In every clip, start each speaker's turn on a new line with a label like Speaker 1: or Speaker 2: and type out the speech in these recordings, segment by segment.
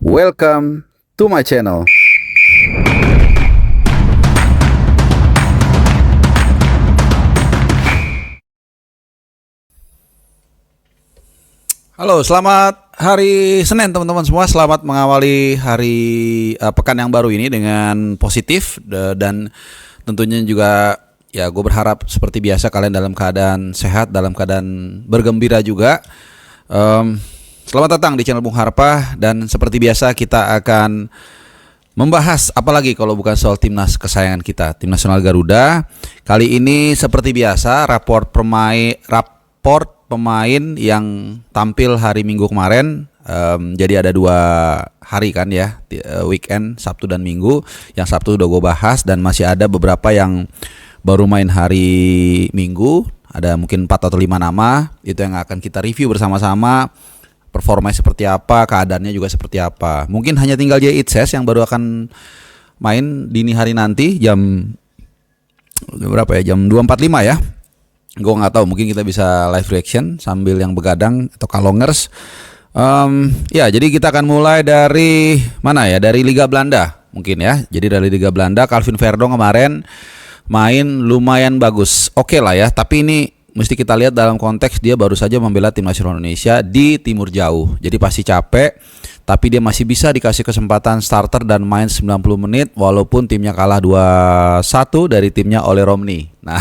Speaker 1: Welcome to my channel.
Speaker 2: Halo, selamat hari Senin teman-teman semua. Selamat mengawali hari pekan yang baru ini dengan positif dan tentunya juga ya gue berharap seperti biasa kalian dalam keadaan sehat, dalam keadaan bergembira juga. Selamat datang di channel Bung Harpa dan seperti biasa kita akan membahas apalagi kalau bukan soal timnas kesayangan kita, Tim Nasional Garuda. Kali ini seperti biasa raport pemain yang tampil hari Minggu kemarin. Jadi ada 2 hari kan ya, weekend Sabtu dan Minggu. Yang Sabtu udah gue bahas dan masih ada beberapa yang baru main hari Minggu. Ada mungkin 4 atau 5 nama. Itu yang akan kita review bersama-sama. Performanya seperti apa, keadaannya juga seperti apa. Mungkin hanya tinggal Jay Itzes yang baru akan main dini hari nanti jam berapa ya? Jam 2.45 ya. Gue nggak tahu, mungkin kita bisa live reaction sambil yang begadang atau kalongers. Ya, jadi kita akan mulai dari mana ya? Dari Liga Belanda mungkin ya. Jadi dari Liga Belanda, Calvin Verdong kemarin main lumayan bagus. Oke lah ya, tapi ini mesti kita lihat dalam konteks dia baru saja membela tim nasional Indonesia di Timur Jauh. Jadi pasti capek, tapi dia masih bisa dikasih kesempatan starter dan main 90 menit walaupun timnya kalah 2-1 dari timnya Ole Romney. Nah,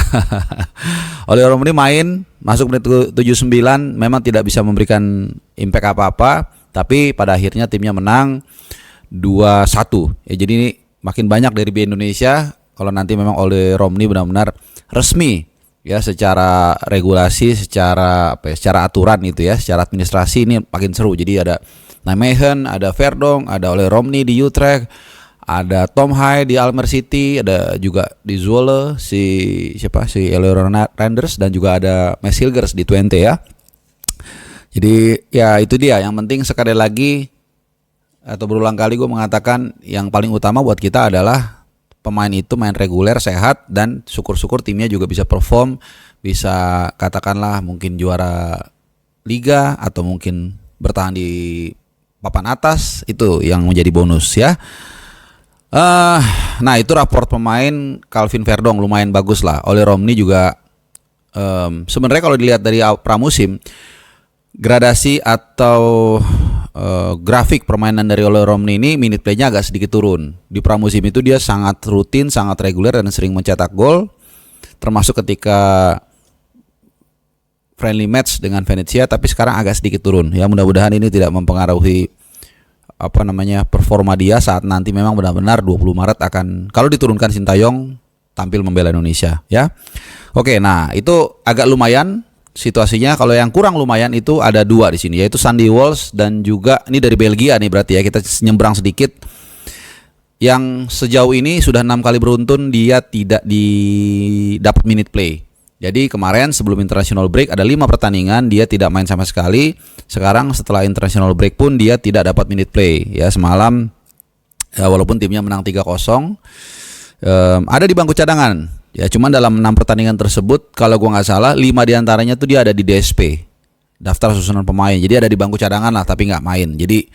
Speaker 2: Ole Romney main masuk menit 79 memang tidak bisa memberikan impact apa-apa, tapi pada akhirnya timnya menang 2-1. Ya, jadi ini makin banyak dari Indonesia kalau nanti memang Ole Romney benar-benar resmi ya secara regulasi, secara secara aturan itu ya, secara administrasi ini makin seru. Jadi ada Nijmegen, ada Verdong, ada Ole Romney di Utrecht, ada Tom Hai di Almer City, ada juga di Zwolle si Eleanor Renders dan juga ada Mads Hilgers di Twente ya. Jadi ya itu dia, yang penting sekali lagi atau berulang kali gue mengatakan yang paling utama buat kita adalah pemain itu main reguler, sehat, dan syukur-syukur timnya juga bisa perform, bisa katakanlah mungkin juara liga atau mungkin bertahan di papan atas, itu yang menjadi bonus ya. Nah itu raport pemain. Calvin Verdong lumayan bagus lah. Ole Romney juga sebenarnya kalau dilihat dari pramusim, gradasi atau grafik permainan dari Ole Romney ini minute play-nya agak sedikit turun. Di pramusim itu dia sangat rutin, sangat reguler dan sering mencetak gol, termasuk ketika friendly match dengan Venezia, tapi sekarang agak sedikit turun. Ya mudah-mudahan ini tidak mempengaruhi performa dia saat nanti memang benar-benar 20 Maret akan, kalau diturunkan Sintayong, tampil membela Indonesia ya. Oke, nah itu agak lumayan situasinya. Kalau yang kurang lumayan itu ada 2 di sini, yaitu Sandy Walsh dan juga ini dari Belgia nih, berarti ya kita nyebrang sedikit. Yang sejauh ini sudah 6 kali beruntun dia tidak dapat minute play. Jadi kemarin sebelum international break ada 5 pertandingan dia tidak main sama sekali. Sekarang setelah international break pun dia tidak dapat minute play. Ya semalam ya, walaupun timnya menang 3-0, ada di bangku cadangan. Ya cuman dalam 6 pertandingan tersebut kalau gua nggak salah 5 diantaranya tuh dia ada di DSP, daftar susunan pemain. Jadi ada di bangku cadangan lah tapi nggak main. Jadi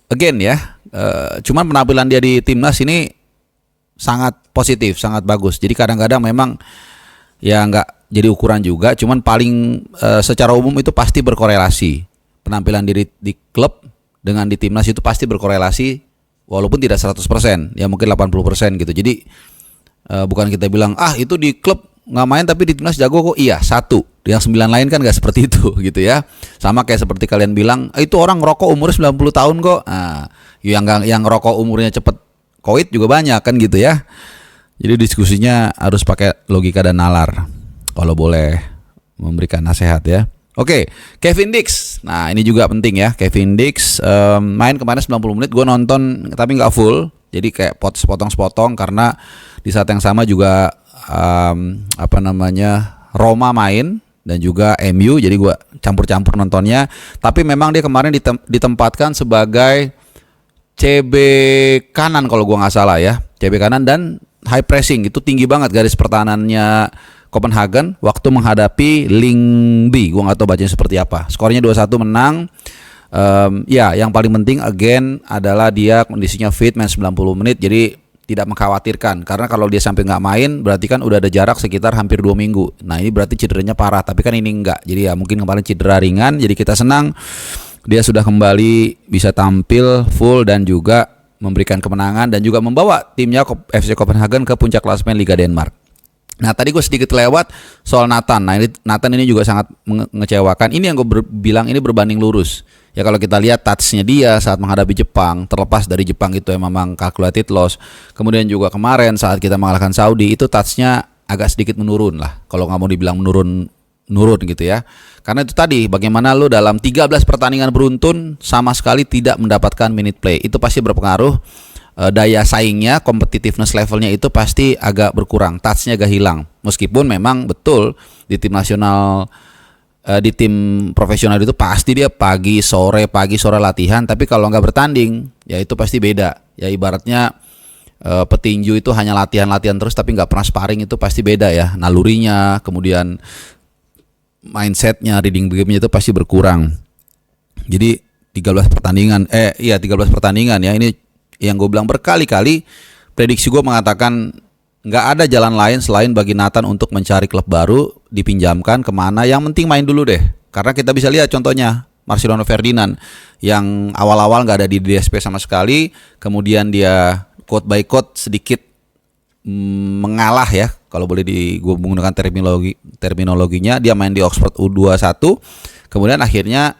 Speaker 2: again ya, cuman penampilan dia di timnas ini sangat positif, sangat bagus. Jadi kadang-kadang memang ya nggak jadi ukuran juga. Cuman paling secara umum itu pasti berkorelasi. Penampilan diri di klub dengan di timnas itu pasti berkorelasi, walaupun tidak 100%, ya mungkin 80% gitu. Jadi bukan kita bilang itu di klub nggak main tapi di timnas jago kok. Iya, 1. Yang 9 lain kan nggak seperti itu gitu ya. Sama kayak seperti kalian bilang itu orang ngerokok umurnya 90 tahun kok. Nah, yang ngerokok umurnya cepet COVID juga banyak kan gitu ya. Jadi diskusinya harus pakai logika dan nalar kalau boleh memberikan nasihat ya. Oke, Kevin Dix. Nah ini juga penting ya. Kevin Dix main kemarin 90 menit. Gue nonton tapi nggak full. Jadi kayak sepotong-sepotong karena di saat yang sama juga Roma main dan juga MU. Jadi gue campur-campur nontonnya. Tapi memang dia kemarin ditempatkan sebagai CB kanan kalau gue nggak salah ya. CB kanan dan high pressing, itu tinggi banget garis pertahanannya Copenhagen waktu menghadapi Lyngby. Gue nggak tahu bacanya seperti apa. Skornya 2-1 menang. Ya, yang paling penting again adalah dia kondisinya fit, main 90 menit, jadi tidak mengkhawatirkan. Karena kalau dia sampai nggak main, berarti kan udah ada jarak sekitar hampir 2 minggu. Nah ini berarti cederanya parah, tapi kan ini enggak. Jadi ya mungkin kemarin cedera ringan, jadi kita senang dia sudah kembali bisa tampil full dan juga memberikan kemenangan dan juga membawa timnya FC Copenhagen ke puncak klasemen Liga Denmark. Nah tadi gue sedikit lewat soal Nathan. Nah Nathan ini juga sangat mengecewakan. Ini yang gue bilang ini berbanding lurus. Ya kalau kita lihat touch-nya dia saat menghadapi Jepang, terlepas dari Jepang itu memang calculated loss. Kemudian juga kemarin saat kita mengalahkan Saudi itu touch-nya agak sedikit menurun lah. Kalau nggak mau dibilang menurun gitu ya. Karena itu tadi bagaimana lu dalam 13 pertandingan beruntun sama sekali tidak mendapatkan minute play. Itu pasti berpengaruh. Daya saingnya, competitiveness levelnya itu pasti agak berkurang, touch-nya agak hilang. Meskipun memang betul di tim nasional, di tim profesional itu pasti dia pagi sore latihan. Tapi kalau nggak bertanding, ya itu pasti beda. Ya ibaratnya petinju itu hanya latihan terus tapi nggak pernah sparring, itu pasti beda ya. Nalurinya, kemudian mindsetnya, reading game-nya itu pasti berkurang. Jadi 13 pertandingan ya, ini yang gue bilang berkali-kali, prediksi gue mengatakan nggak ada jalan lain selain bagi Nathan untuk mencari klub baru, dipinjamkan kemana, yang penting main dulu deh. Karena kita bisa lihat contohnya Marcelino Ferdinand yang awal-awal nggak ada di DSP sama sekali, kemudian dia quote by quote sedikit mengalah ya, kalau boleh gue menggunakan terminologinya, dia main di Oxford U21, kemudian akhirnya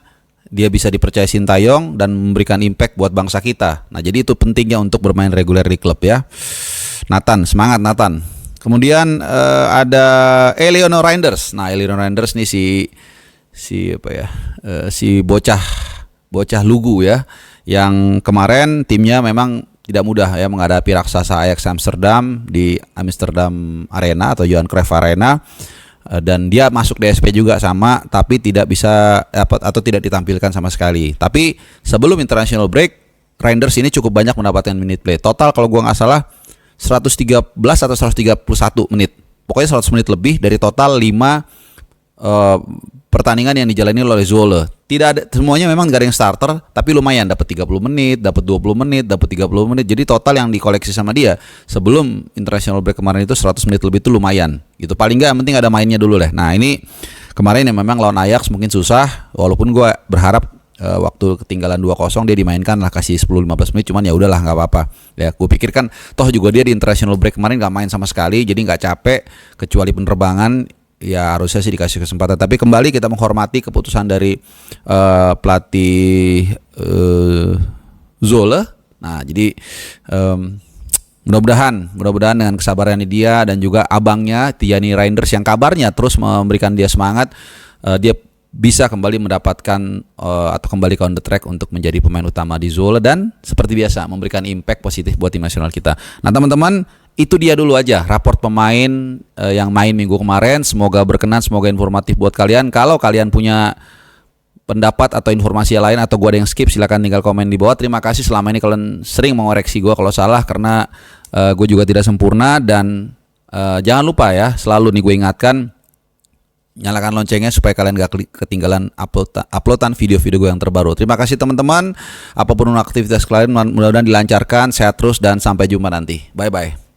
Speaker 2: dia bisa dipercaya Sintayong dan memberikan impact buat bangsa kita. Nah jadi itu pentingnya untuk bermain reguler di klub ya. Nathan, semangat Nathan. Kemudian ada Eleonor Reinders. Nah Eleonor Reinders nih si bocah lugu ya, yang kemarin timnya memang tidak mudah ya menghadapi raksasa Ajax Amsterdam di Amsterdam Arena atau Johan Cruyff Arena. Dan dia masuk DSP juga sama, tapi tidak bisa atau tidak ditampilkan sama sekali. Tapi sebelum international break, Reinders ini cukup banyak mendapatkan minute play. Total kalau gua nggak salah 113 atau 131 menit. Pokoknya 100 menit lebih dari total 5 pertandingan yang dijalani oleh Zwolle. Tidak ada, semuanya memang gak ada yang starter, tapi lumayan dapat 30 menit, dapat 20 menit, dapat 30 menit. Jadi total yang dikoleksi sama dia sebelum international break kemarin itu 100 menit lebih, itu lumayan. Gitu. Paling enggak yang penting ada mainnya dulu lah. Nah, ini kemarin yang memang lawan Ajax mungkin susah, walaupun gue berharap waktu ketinggalan 2-0 dia dimainkan lah, kasih 10-15 menit, cuman ya udahlah nggak apa-apa. Ya, gue pikirkan toh juga dia di international break kemarin nggak main sama sekali, jadi nggak capek kecuali penerbangan. Ya harusnya sih dikasih kesempatan. Tapi kembali kita menghormati keputusan dari pelatih Zwolle. Nah jadi mudah-mudahan dengan kesabarannya dia dan juga abangnya Tiani Reinders yang kabarnya terus memberikan dia semangat, dia bisa kembali mendapatkan atau kembali ke on the track untuk menjadi pemain utama di Zwolle dan seperti biasa memberikan impact positif buat tim nasional kita. Nah teman-teman, itu dia dulu aja raport pemain yang main minggu kemarin. Semoga berkenan, semoga informatif buat kalian. Kalau kalian punya pendapat atau informasi lain atau gue ada yang skip, silakan tinggal komen di bawah. Terima kasih selama ini kalian sering mengoreksi gue kalau salah, karena gue juga tidak sempurna. Dan jangan lupa ya, selalu nih gue ingatkan, nyalakan loncengnya supaya kalian gak ketinggalan uploadan video-video gue yang terbaru. Terima kasih teman-teman. Apapun aktivitas kalian mudah-mudahan dilancarkan, sehat terus, dan sampai jumpa nanti. Bye-bye.